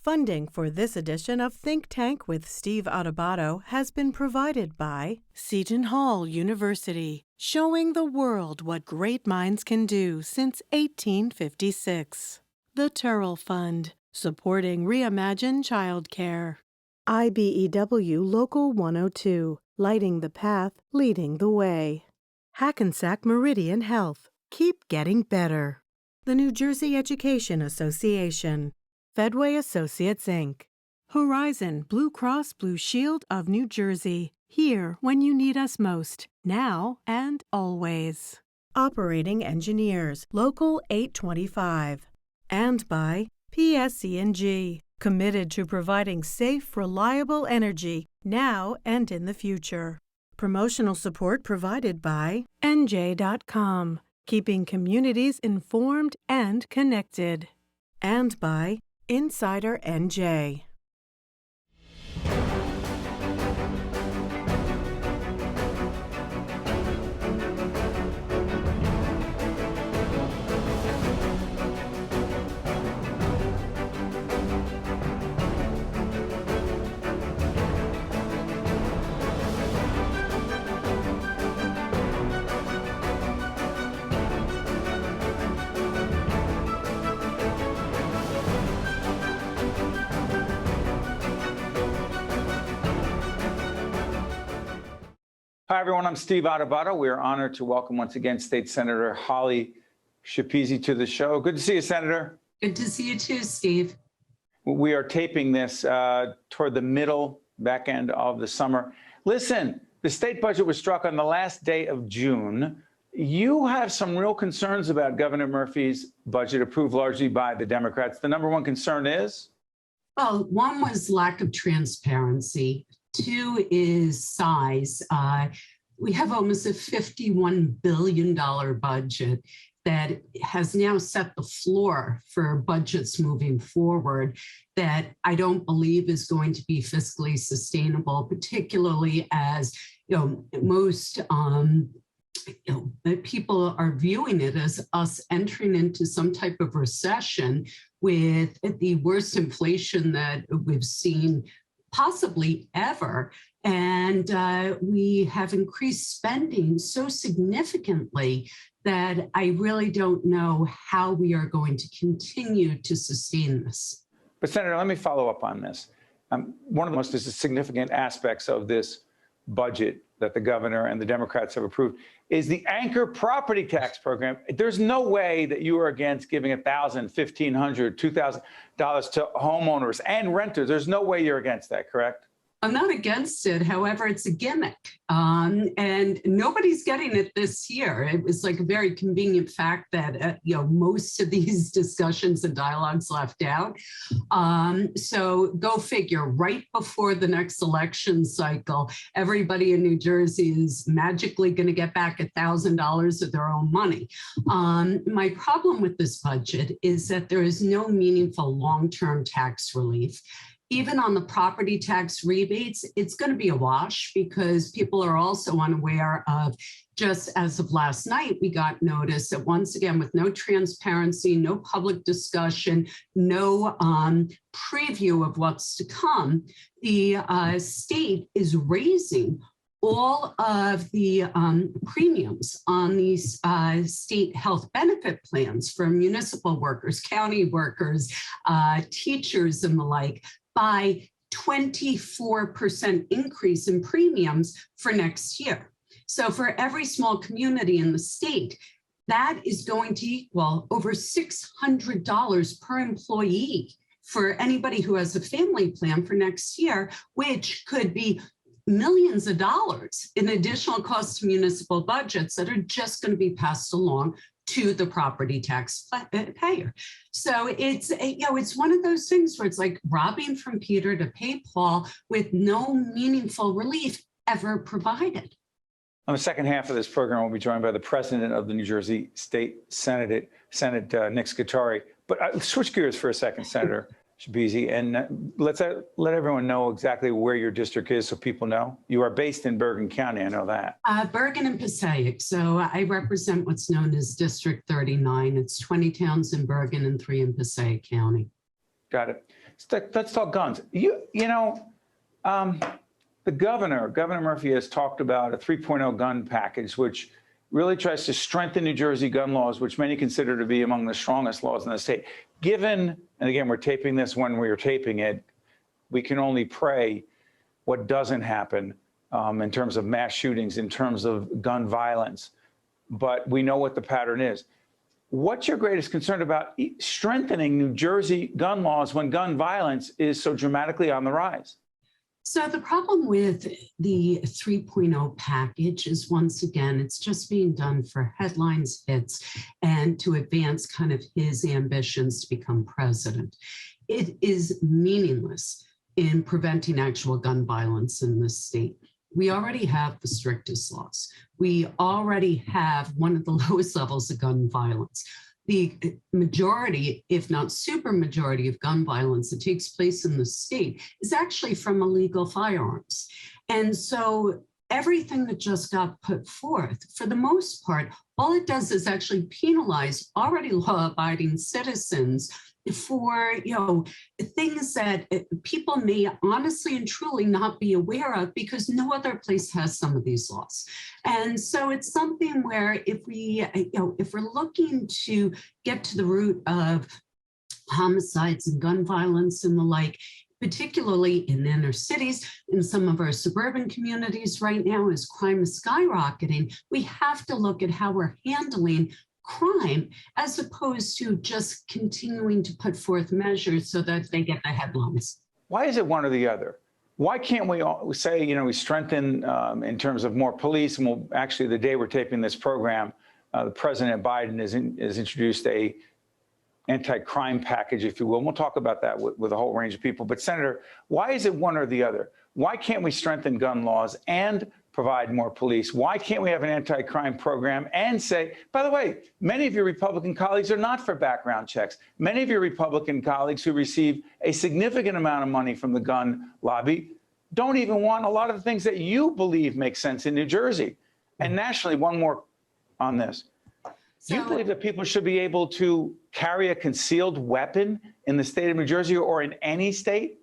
Funding for this edition of Think Tank with Steve Adubato has been provided by Seton Hall University, showing the world what great minds can do since 1856. The Turrell Fund, supporting Reimagine Childcare. IBEW Local 102, lighting the path, leading the way. Hackensack Meridian Health, keep getting better. The New Jersey Education Association. Fedway Associates, Inc. Horizon Blue Cross Blue Shield of New Jersey. Here when you need us most, now and always. Operating Engineers, Local 825. And by PSE&G, committed to providing safe, reliable energy now and in the future. Promotional support provided by NJ.com, keeping communities informed and connected. And by Insider NJ. Hi, everyone. I'm Steve Adubato. We are honored to welcome once again State Senator Holly Schepisi to the show. Good to see you, Senator. Good to see you too, Steve. We are taping this toward the back end of the summer. Listen, the state budget was struck on the last day of June. You have some real concerns about Governor Murphy's budget, approved largely by the Democrats. The number one concern is? Well, one was lack of transparency. Two is size. We have almost a $51 billion budget that has now set the floor for budgets moving forward that I don't believe is going to be fiscally sustainable, particularly as most people are viewing it as us entering into some type of recession with the worst inflation that we've seen possibly ever. And we have increased spending so significantly that I really don't know how we are going to continue to sustain this. But Senator, let me follow up on this. One of the most significant aspects of this budget that the governor and the Democrats have approved is the anchor property tax program. There's no way that you are against giving $1,000, $1,500, $2,000 to homeowners and renters. There's no way you're against that, correct? I'm not against it. However, it's a gimmick. And nobody's getting it this year. It was like a very convenient fact that, most of these discussions and dialogues left out. So go figure, right before the next election cycle, everybody in New Jersey is magically going to get back $1,000 of their own money. My problem with this budget is that there is no meaningful long-term tax relief. Even on the property tax rebates, it's going to be a wash because people are also unaware of, just as of last night, we got notice that once again, with no transparency, no public discussion, no preview of what's to come, the state is raising all of the premiums on these state health benefit plans for municipal workers, county workers, teachers and the like, by 24% increase in premiums for next year. So for every small community in the state, that is going to equal over $600 per employee for anybody who has a family plan for next year, which could be millions of dollars in additional costs to municipal budgets that are just going to be passed along to the property tax payer. So it's one of those things where it's like robbing from Peter to pay Paul with no meaningful relief ever provided. On the second half of this program, we'll be joined by the president of the New Jersey State Senate, Nick Scutari. But switch gears for a second, Senator Schepisi, and let's let everyone know exactly where your district is so people know. You are based in Bergen County, I know that. Bergen and Passaic. So I represent what's known as District 39. It's 20 towns in Bergen and 3 in Passaic County. Got it. let's talk guns. The Governor Murphy, has talked about a 3.0 gun package, which really tries to strengthen New Jersey gun laws, which many consider to be among the strongest laws in the state. Given, and again, we're taping this when we are taping it, we can only pray what doesn't happen in terms of mass shootings, in terms of gun violence. But we know what the pattern is. What's your greatest concern about strengthening New Jersey gun laws when gun violence is so dramatically on the rise? So the problem with the 3.0 package is, once again, it's just being done for headlines, hits, and to advance kind of his ambitions to become president. It is meaningless in preventing actual gun violence in this state. We already have the strictest laws. We already have one of the lowest levels of gun violence. The majority, if not super majority, of gun violence that takes place in the state is actually from illegal firearms. And so everything that just got put forth, for the most part, all it does is actually penalize already law-abiding citizens for, things that people may honestly and truly not be aware of, because no other place has some of these laws. And so it's something where if we're looking to get to the root of homicides and gun violence and the like, particularly in inner cities, in some of our suburban communities right now, as crime is skyrocketing, we have to look at how we're handling crime, as opposed to just continuing to put forth measures so that they get the headlines. Why is it one or the other? Why can't we say, we strengthen in terms of more police? And we'll actually, the day we're taping this program, the President Biden has introduced a anti-crime package, if you will. And we'll talk about that with a whole range of people. But Senator, why is it one or the other? Why can't we strengthen gun laws and provide more police? Why can't we have an anti-crime program and say, by the way, many of your Republican colleagues are not for background checks. Many of your Republican colleagues who receive a significant amount of money from the gun lobby don't even want a lot of the things that you believe make sense in New Jersey. And nationally, one more on this. Do you believe that people should be able to carry a concealed weapon in the state of New Jersey or in any state?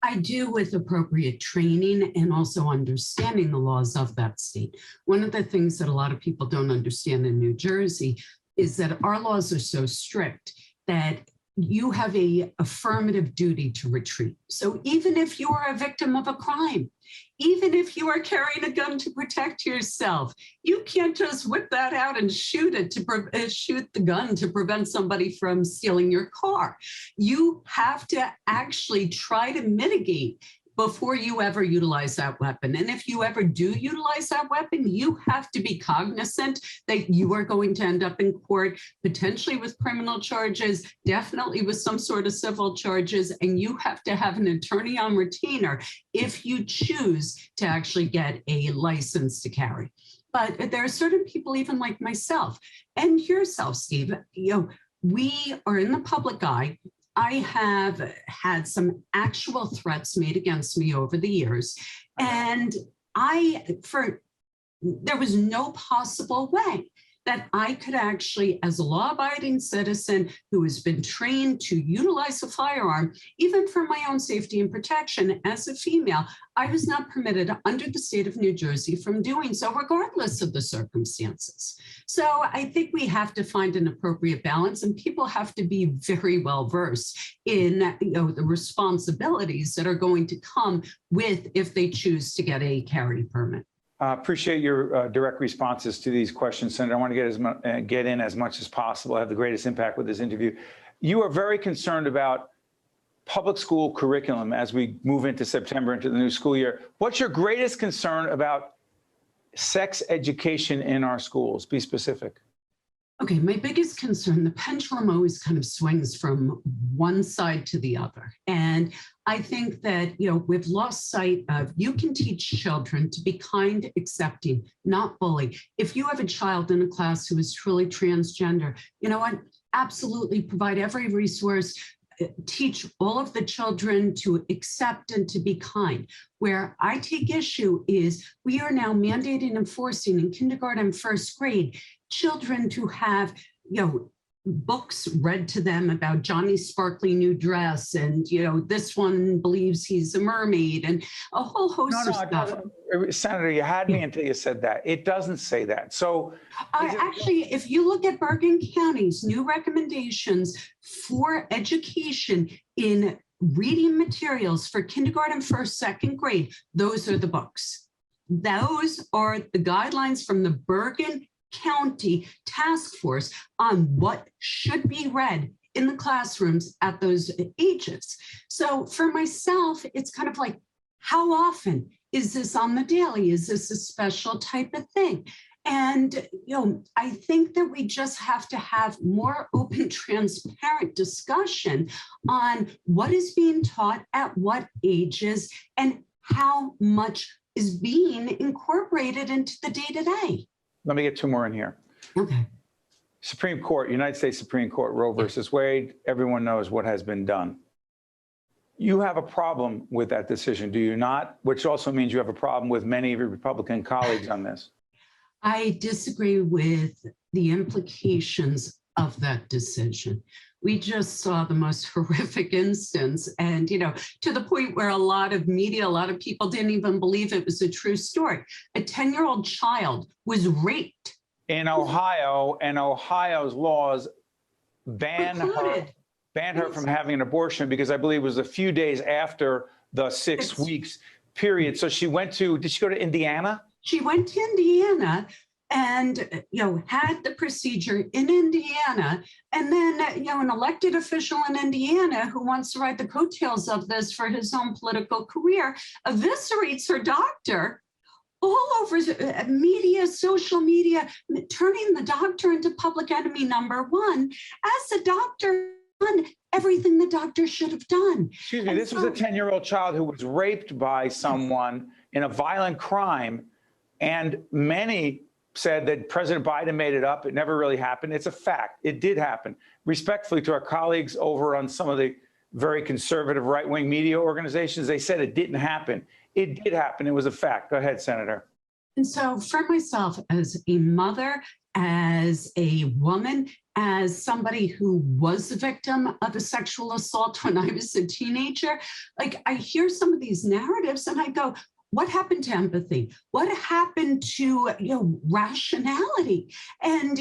I do, with appropriate training and also understanding the laws of that state. One of the things that a lot of people don't understand in New Jersey is that our laws are so strict that you have an affirmative duty to retreat. So even if you are a victim of a crime, even if you are carrying a gun to protect yourself, you can't just whip that out and shoot the gun to prevent somebody from stealing your car. You have to actually try to mitigate before you ever utilize that weapon. And if you ever do utilize that weapon, you have to be cognizant that you are going to end up in court, potentially with criminal charges, definitely with some sort of civil charges, and you have to have an attorney on retainer if you choose to actually get a license to carry. But there are certain people, even like myself and yourself, Steve, we are in the public eye. I have had some actual threats made against me over the years, and there was no possible way that I could actually, as a law-abiding citizen who has been trained to utilize a firearm, even for my own safety and protection as a female, I was not permitted under the state of New Jersey from doing so, regardless of the circumstances. So I think we have to find an appropriate balance, and people have to be very well versed in the responsibilities that are going to come with if they choose to get a carry permit. Appreciate your direct responses to these questions, Senator. I want to get in as much as possible. I have the greatest impact with this interview. You are very concerned about public school curriculum as we move into September, into the new school year. What's your greatest concern about sex education in our schools? Be specific. Okay, my biggest concern, the pendulum always kind of swings from one side to the other. And I think that, we've lost sight of, you can teach children to be kind, accepting, not bully. If you have a child in a class who is truly transgender, absolutely provide every resource, teach all of the children to accept and to be kind. Where I take issue is we are now mandating and forcing in kindergarten and first grade children to have, books read to them about Johnny's sparkly new dress, and this one believes he's a mermaid, and a whole host of stuff. Senator, you had me until you said that. It doesn't say that. So actually, if you look at Bergen County's new recommendations for education in reading materials for kindergarten, first, second grade, those are the books. Those are the guidelines from the Bergen County Task Force on what should be read in the classrooms at those ages. So for myself, it's kind of like, how often is this on the daily? Is this a special type of thing? And, I think that we just have to have more open, transparent discussion on what is being taught at what ages and how much is being incorporated into the day-to-day. Let me get two more in here. Okay. Supreme Court, United States Supreme Court, Roe versus Wade, everyone knows what has been done. You have a problem with that decision, do you not? Which also means you have a problem with many of your Republican colleagues on this. I disagree with the implications of that decision. We just saw the most horrific instance, and to the point where a lot of media, a lot of people didn't even believe it was a true story. A 10-year-old child was raped in Ohio, and Ohio's laws ban her from having an abortion, because I believe it was a few days after the 6 weeks period. So she went to, did she go to Indiana? She went to Indiana and, had the procedure in Indiana. And then, an elected official in Indiana who wants to ride the coattails of this for his own political career eviscerates her doctor all over media, social media, turning the doctor into public enemy number one, as the doctor done everything the doctor should have done. Excuse me, this was a 10-year-old child who was raped by someone in a violent crime, and many said that President Biden made it up. It never really happened. It's a fact. It did happen. Respectfully to our colleagues over on some of the very conservative right-wing media organizations, they said it didn't happen. It did happen. It was a fact. Go ahead, Senator. And so for myself, as a mother, as a woman, as somebody who was a victim of a sexual assault when I was a teenager, I hear some of these narratives and I go, what happened to empathy? What happened to rationality? And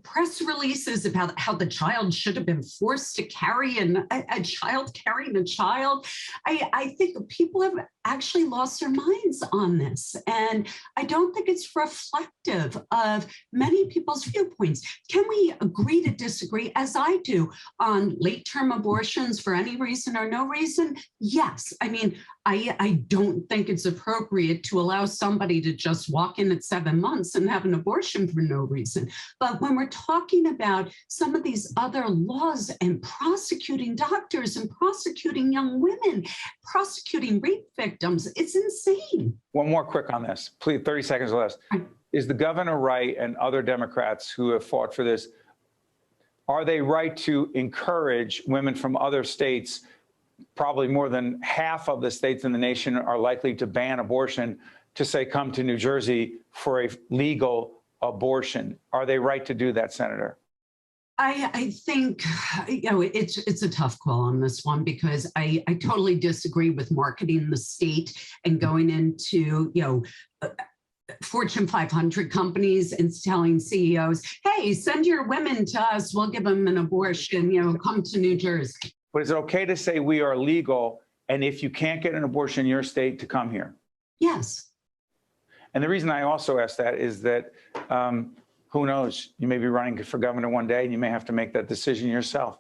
press releases about how the child should have been forced to carry a child carrying a child. I think people have actually lost their minds on this, and I don't think it's reflective of many people's viewpoints. Can we agree to disagree, as I do, on late-term abortions for any reason or no reason? Yes. I mean, I don't think it's appropriate to allow somebody to just walk in at 7 months and have an abortion for no reason. But when we're talking about some of these other laws and prosecuting doctors and prosecuting young women, prosecuting rape victims, it's insane. One more quick on this, please, 30 seconds or less. Is the governor right, and other Democrats who have fought for this, are they right to encourage women from other states? Probably more than half of the states in the nation are likely to ban abortion, to say, come to New Jersey for a legal abortion. Are they right to do that, Senator? I think, it's a tough call on this one, because I totally disagree with marketing the state and going into, Fortune 500 companies and telling CEOs, hey, send your women to us, we'll give them an abortion, come to New Jersey. But is it okay to say we are legal, and if you can't get an abortion in your state, to come here? Yes. And the reason I also ask that is that, who knows, you may be running for governor one day and you may have to make that decision yourself.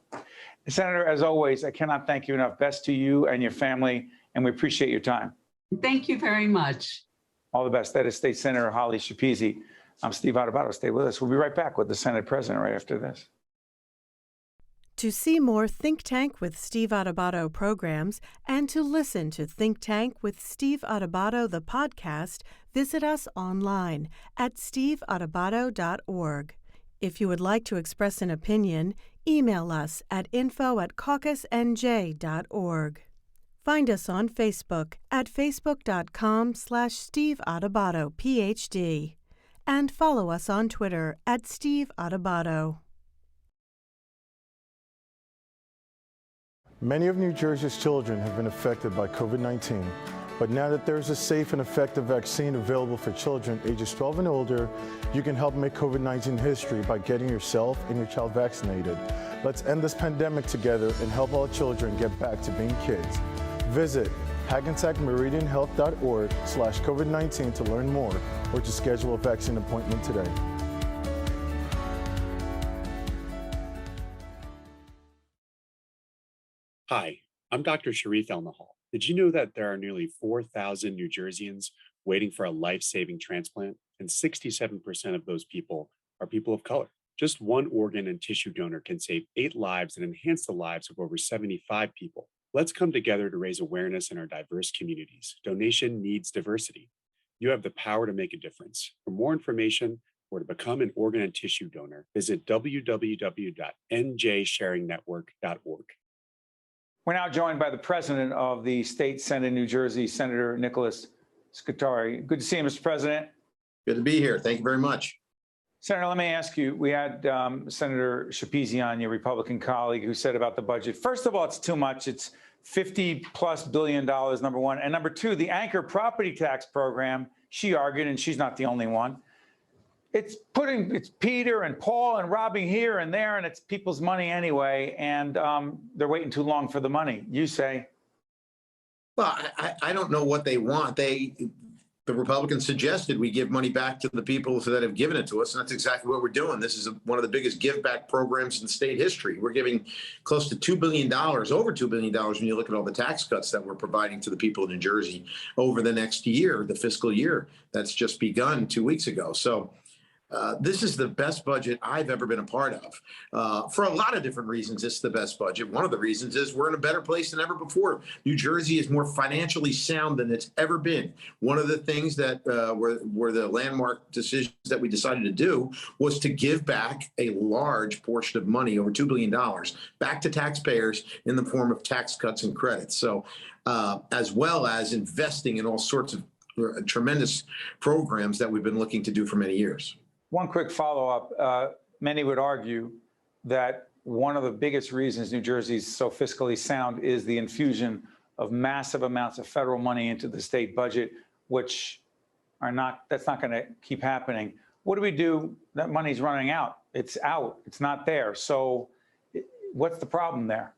Senator, as always, I cannot thank you enough. Best to you and your family, and we appreciate your time. Thank you very much. All the best. That is State Senator Holly Schepisi. I'm Steve Adubato. Stay with us. We'll be right back with the Senate President right after this. To see more Think Tank with Steve Adubato programs and to listen to Think Tank with Steve Adubato, the podcast, visit us online at steveadubato.org. If you would like to express an opinion, email us at info@caucusnj.org. Find us on Facebook at facebook.com/Steve Adubato, PhD, and follow us on Twitter at Steve Adubato. Many of New Jersey's children have been affected by COVID-19, but now that there's a safe and effective vaccine available for children ages 12 and older, you can help make COVID-19 history by getting yourself and your child vaccinated. Let's end this pandemic together and help all children get back to being kids. Visit hackensackmeridianhealth.org/COVID-19 to learn more or to schedule a vaccine appointment today. Hi, I'm Dr. Sharif Elnahal. Did you know that there are nearly 4,000 New Jerseyans waiting for a life-saving transplant? And 67% of those people are people of color. Just one organ and tissue donor can save 8 lives and enhance the lives of over 75 people. Let's come together to raise awareness in our diverse communities. Donation needs diversity. You have the power to make a difference. For more information or to become an organ and tissue donor, visit www.njsharingnetwork.org. We're now joined by the president of the State Senate in New Jersey, Senator Nicholas Scutari. Good to see you, Mr. President. Good to be here. Thank you very much. Senator, let me ask you, we had Senator Schepisi on, your Republican colleague, who said about the budget, first of all, it's too much. It's $50+ billion, number one. And number two, the anchor property tax program, she argued, and she's not the only one, it's Peter and Paul and robbing here and there, and it's people's money anyway, and they're waiting too long for the money. You say? Well, I don't know what they want. The Republicans suggested we give money back to the people that have given it to us, and that's exactly what we're doing. This is one of the biggest give back programs in state history. We're giving close to $2 billion, over $2 billion when you look at all the tax cuts that we're providing to the people of New Jersey over the next year, the fiscal year that's just begun 2 weeks ago. So this is the best budget I've ever been a part of. For a lot of different reasons, it's the best budget. One of the reasons is we're in a better place than ever before. New Jersey is more financially sound than it's ever been. One of the things that were the landmark decisions that we decided to do was to give back a large portion of money, over $2 billion, back to taxpayers in the form of tax cuts and credits. So as well as investing in all sorts of tremendous programs that we've been looking to do for many years. One quick follow-up. Many would argue that one of the biggest reasons New Jersey is so fiscally sound is the infusion of massive amounts of federal money into the state budget, which that's not going to keep happening. What do we do? That money's running out. It's out. It's not there. So what's the problem there?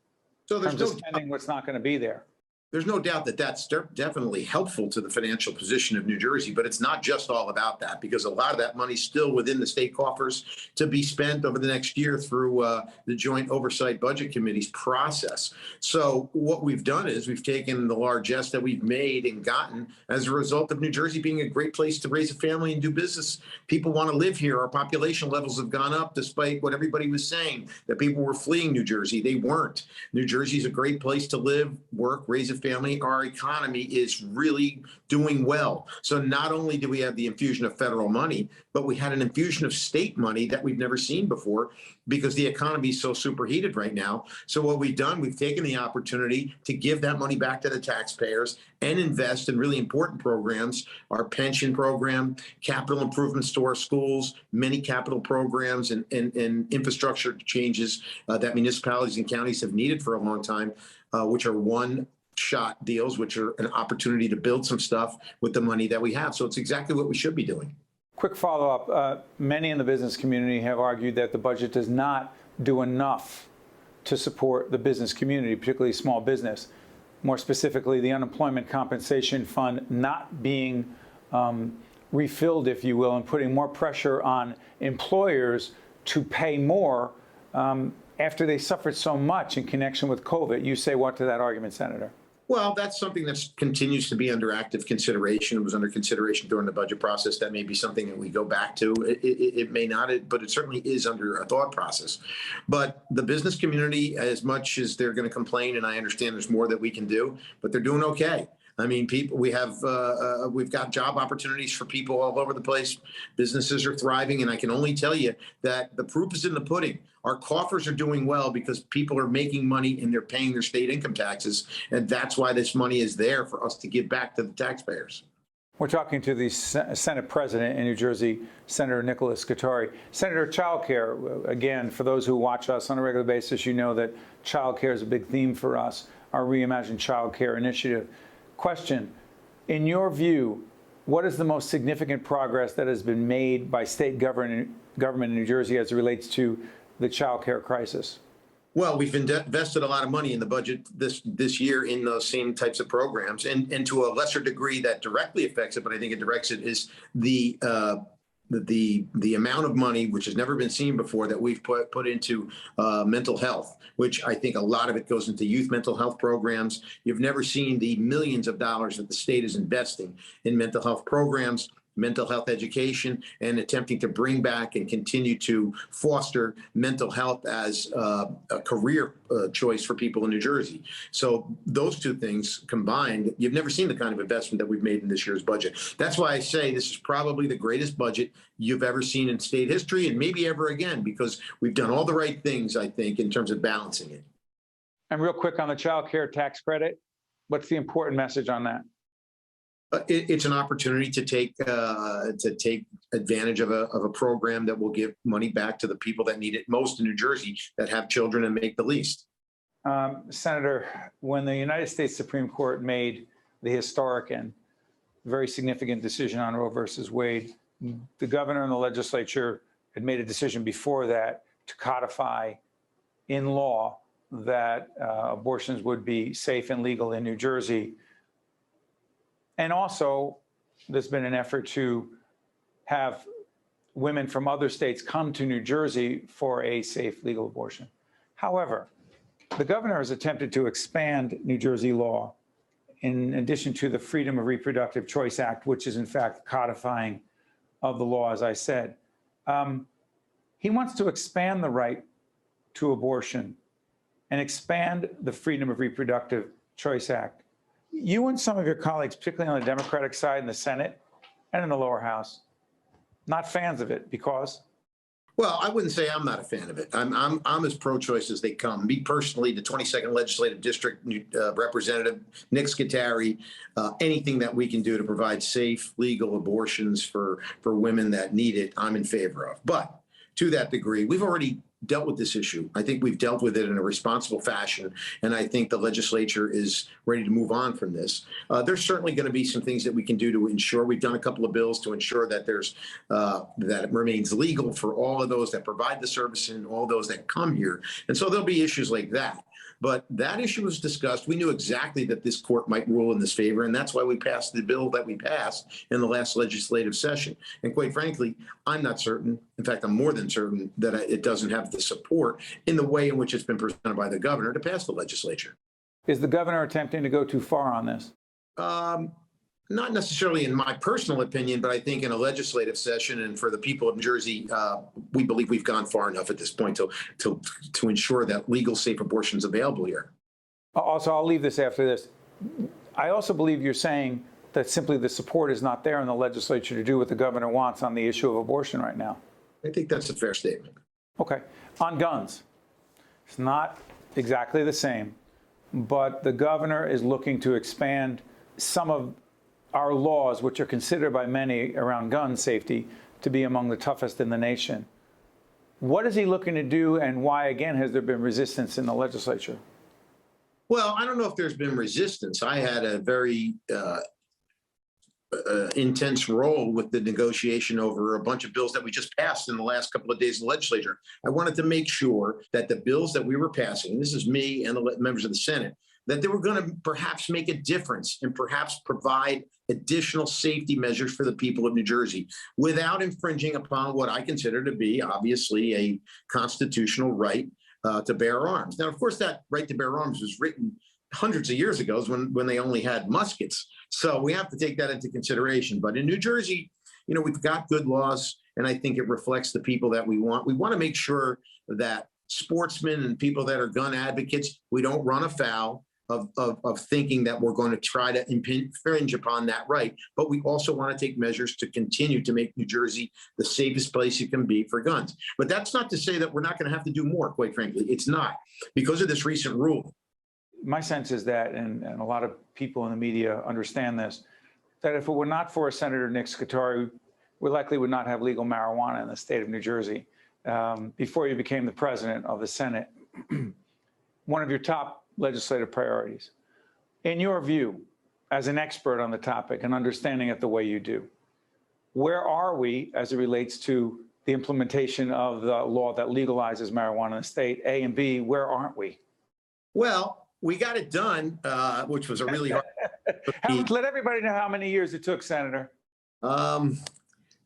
So there's no spending what's not going to be there. There's no doubt that that's definitely helpful to the financial position of New Jersey, but it's not just all about that, because a lot of that money's still within the state coffers to be spent over the next year through the Joint Oversight Budget Committee's process. So what we've done is we've taken the largesse that we've made and gotten as a result of New Jersey being a great place to raise a family and do business. People want to live here. Our population levels have gone up despite what everybody was saying, that people were fleeing New Jersey. They weren't. New Jersey is a great place to live, work, raise a family. Our economy is really doing well. So not only do we have the infusion of federal money, but we had an infusion of state money that we've never seen before because the economy is so superheated right now. So what we've done, we've taken the opportunity to give that money back to the taxpayers and invest in really important programs, our pension program, capital improvements to our schools, many capital programs and infrastructure changes that municipalities and counties have needed for a long time, which are one-shot deals, which are an opportunity to build some stuff with the money that we have. So it's exactly what we should be doing. Quick follow-up. Many in the business community have argued that the budget does not do enough to support the business community, particularly small business. More specifically, the unemployment compensation fund not being refilled, if you will, and putting more pressure on employers to pay more after they suffered so much in connection with COVID. You say what to that argument, Senator? Well, that's something that continues to be under active consideration. It was under consideration during the budget process. That may be something that we go back to. It may not, but it certainly is under a thought process. But the business community, as much as they're going to complain, and I understand there's more that we can do, but they're doing okay. I mean, we've got job opportunities for people all over the place. Businesses are thriving, and I can only tell you that the proof is in the pudding. Our coffers are doing well because people are making money and they're paying their state income taxes, and that's why this money is there for us to give back to the taxpayers. We're talking to the Senate President in New Jersey, Senator Nicholas Scutari. Senator, childcare, again, for those who watch us on a regular basis, you know that childcare is a big theme for us, our Reimagine Childcare initiative. Question, in your view, what is the most significant progress that has been made by state government in New Jersey as it relates to the childcare crisis? Well, we've invested a lot of money in the budget this year in those same types of programs, and to a lesser degree that directly affects it, but I think it directs it, is the amount of money, which has never been seen before, that we've put into mental health, which I think a lot of it goes into youth mental health programs. You've never seen the millions of dollars that the state is investing in mental health programs, mental health education, and attempting to bring back and continue to foster mental health as a career choice for people in New Jersey. So those two things combined, you've never seen the kind of investment that we've made in this year's budget. That's why I say this is probably the greatest budget you've ever seen in state history, and maybe ever again, because we've done all the right things, I think, in terms of balancing it. And real quick on the child care tax credit, what's the important message on that? It's an opportunity to take advantage of a program that will give money back to the people that need it most in New Jersey, that have children and make the least. Senator, when the United States Supreme Court made the historic and very significant decision on Roe versus Wade, the governor and the legislature had made a decision before that to codify in law that abortions would be safe and legal in New Jersey. And also, there's been an effort to have women from other states come to New Jersey for a safe, legal abortion. However, the governor has attempted to expand New Jersey law in addition to the Freedom of Reproductive Choice Act, which is in fact codifying of the law, as I said. He wants to expand the right to abortion and expand the Freedom of Reproductive Choice Act. You and some of your colleagues, particularly on the Democratic side in the Senate and in the lower house, not fans of it because? Well, I wouldn't say I'm not a fan of it. I'm as pro-choice as they come. Me personally, the 22nd Legislative District Representative Nick Skittari, anything that we can do to provide safe, legal abortions for women that need it, I'm in favor of. But to that degree, we've already dealt with this issue. I think we've dealt with it in a responsible fashion, and I think the legislature is ready to move on from this. There's certainly going to be some things that we can do to ensure. We've done a couple of bills to ensure that that it remains legal for all of those that provide the service and all those that come here. And so there'll be issues like that. But that issue was discussed. We knew exactly that this court might rule in this favor, and that's why we passed the bill that we passed in the last legislative session. And quite frankly, I'm not certain, in fact, I'm more than certain that it doesn't have the support in the way in which it's been presented by the governor to pass the legislature. Is the governor attempting to go too far on this? Not necessarily in my personal opinion, but I think in a legislative session and for the people of New Jersey, we believe we've gone far enough at this point to ensure that legal, safe abortion is available here. Also, I'll leave this after this. I also believe you're saying that simply the support is not there in the legislature to do what the governor wants on the issue of abortion right now. I think that's a fair statement. Okay. On guns, it's not exactly the same, but the governor is looking to expand some of our laws, which are considered by many around gun safety to be among the toughest in the nation. What is he looking to do, and why, again, has there been resistance in the legislature? Well, I don't know if there's been resistance. I had a very intense role with the negotiation over a bunch of bills that we just passed in the last couple of days in the legislature. I wanted to make sure that the bills that we were passing, and this is me and the members of the Senate, that they were going to perhaps make a difference and perhaps provide additional safety measures for the people of New Jersey without infringing upon what I consider to be obviously a constitutional right to bear arms. Now, of course, that right to bear arms was written hundreds of years ago when they only had muskets. So we have to take that into consideration. But in New Jersey, you know, we've got good laws, and I think it reflects the people that we want. We want to make sure that sportsmen and people that are gun advocates, we don't run afoul of thinking that we're going to try to infringe upon that right. But we also want to take measures to continue to make New Jersey the safest place you can be for guns. But that's not to say that we're not going to have to do more, quite frankly. It's not, because of this recent rule. My sense is that, and a lot of people in the media understand this, that if it were not for Senator Nick Scutari, we likely would not have legal marijuana in the state of New Jersey. Before you became the president of the Senate, one of your top legislative priorities. In your view, as an expert on the topic and understanding it the way you do, where are we as it relates to the implementation of the law that legalizes marijuana in the state? A, and B, where aren't we? Well, we got it done, which was a really hard. Let everybody know how many years it took, Senator.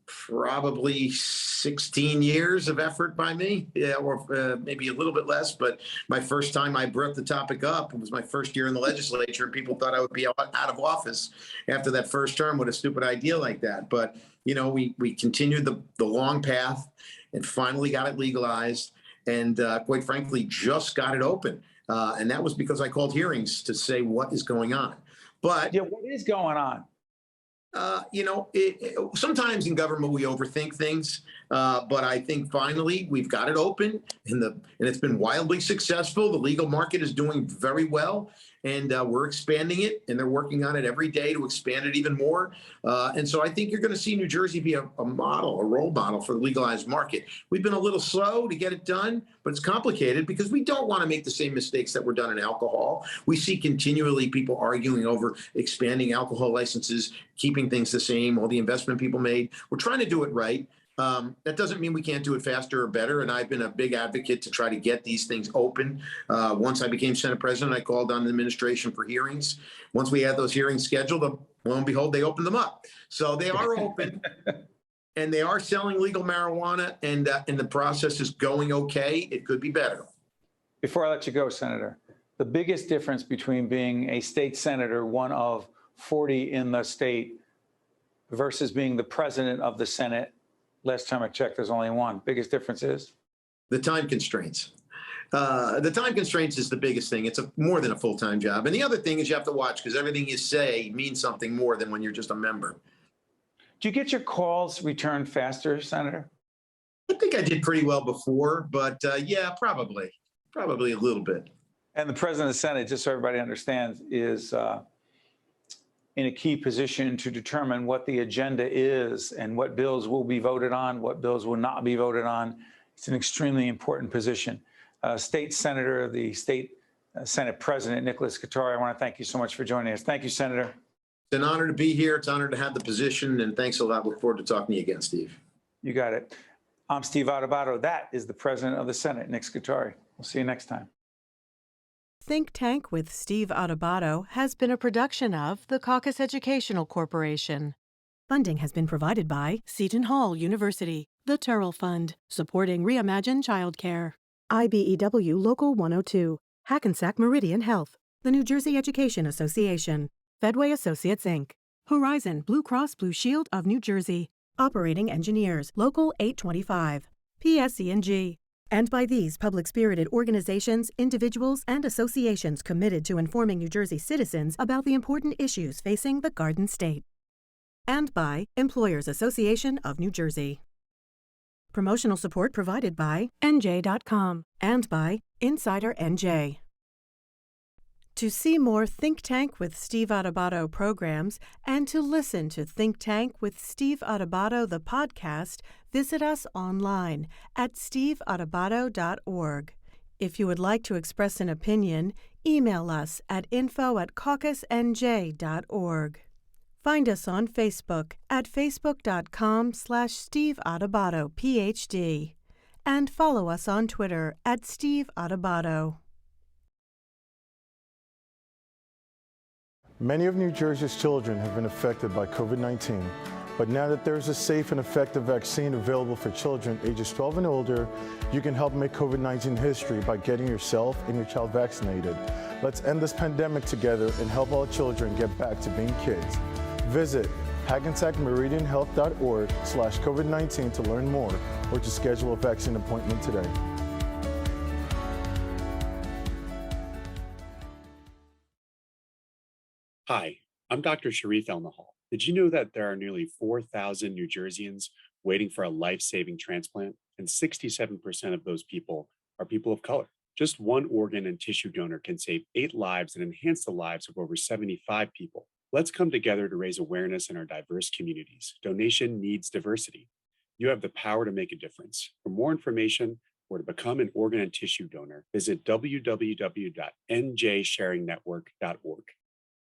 Probably 16 years of effort by me, yeah, or maybe a little bit less. But my first time I brought the topic up, it was my first year in the legislature, and people thought I would be out of office after that first term with a stupid idea like that. But, you know, we continued the long path and finally got it legalized, and quite frankly, just got it open. And that was because I called hearings to say what is going on. But yeah, what is going on? You know, sometimes in government we overthink things, but I think finally we've got it open, and it's been wildly successful. The legal market is doing very well, and we're expanding it, and they're working on it every day to expand it even more. And so I think you're going to see New Jersey be a model, a role model for the legalized market. We've been a little slow to get it done, but it's complicated because we don't want to make the same mistakes that were done in alcohol. We see continually people arguing over expanding alcohol licenses, keeping things the same, all the investment people made. We're trying to do it right. That doesn't mean we can't do it faster or better. And I've been a big advocate to try to get these things open. Once I became Senate President, I called on the administration for hearings. Once we had those hearings scheduled, lo and behold, they opened them up. So they are open. And they are selling legal marijuana, and the process is going okay. It could be better. Before I let you go, Senator, the biggest difference between being a state senator, one of 40 in the state, versus being the president of the Senate, last time I checked, there's only one. Biggest difference is? The time constraints. The time constraints is the biggest thing. It's more than a full-time job. And the other thing is you have to watch, because everything you say means something more than when you're just a member. Do you get your calls returned faster, Senator? I think I did pretty well before, but yeah, probably a little bit. And the president of the Senate, just so everybody understands, is in a key position to determine what the agenda is and what bills will be voted on, what bills will not be voted on. It's an extremely important position. State Senator, the state Senate President Nicholas Scutari, I want to thank you so much for joining us. Thank you, Senator. It's an honor to be here. It's an honor to have the position, and thanks a lot. Look forward to talking to you again, Steve. You got it. I'm Steve Adubato. That is the President of the Senate, Nick Scutari. We'll see you next time. Think Tank with Steve Adubato has been a production of the Caucus Educational Corporation. Funding has been provided by Seton Hall University, the Turrell Fund, supporting Reimagine Childcare, IBEW Local 102, Hackensack Meridian Health, the New Jersey Education Association, Fedway Associates, Inc., Horizon Blue Cross Blue Shield of New Jersey, Operating Engineers, Local 825, PSE&G, and by these public-spirited organizations, individuals, and associations committed to informing New Jersey citizens about the important issues facing the Garden State. And by Employers Association of New Jersey. Promotional support provided by NJ.com and by Insider NJ. To see more Think Tank with Steve Adubato programs and to listen to Think Tank with Steve Adubato, the podcast, visit us online at steveadubato.org. If you would like to express an opinion, email us at info@caucusnj.org. Find us on Facebook at facebook.com/Steve Adubato, PhD, and follow us on Twitter at Steve Adubato. Many of New Jersey's children have been affected by COVID-19, but now that there's a safe and effective vaccine available for children ages 12 and older, you can help make COVID-19 history by getting yourself and your child vaccinated. Let's end this pandemic together and help all children get back to being kids. Visit hackensackmeridianhealth.org/COVID-19 to learn more or to schedule a vaccine appointment today. Hi, I'm Dr. Sharif Elnahal. Did you know that there are nearly 4,000 New Jerseyans waiting for a life-saving transplant? And 67% of those people are people of color. Just one organ and tissue donor can save 8 lives and enhance the lives of over 75 people. Let's come together to raise awareness in our diverse communities. Donation needs diversity. You have the power to make a difference. For more information or to become an organ and tissue donor, visit www.njsharingnetwork.org.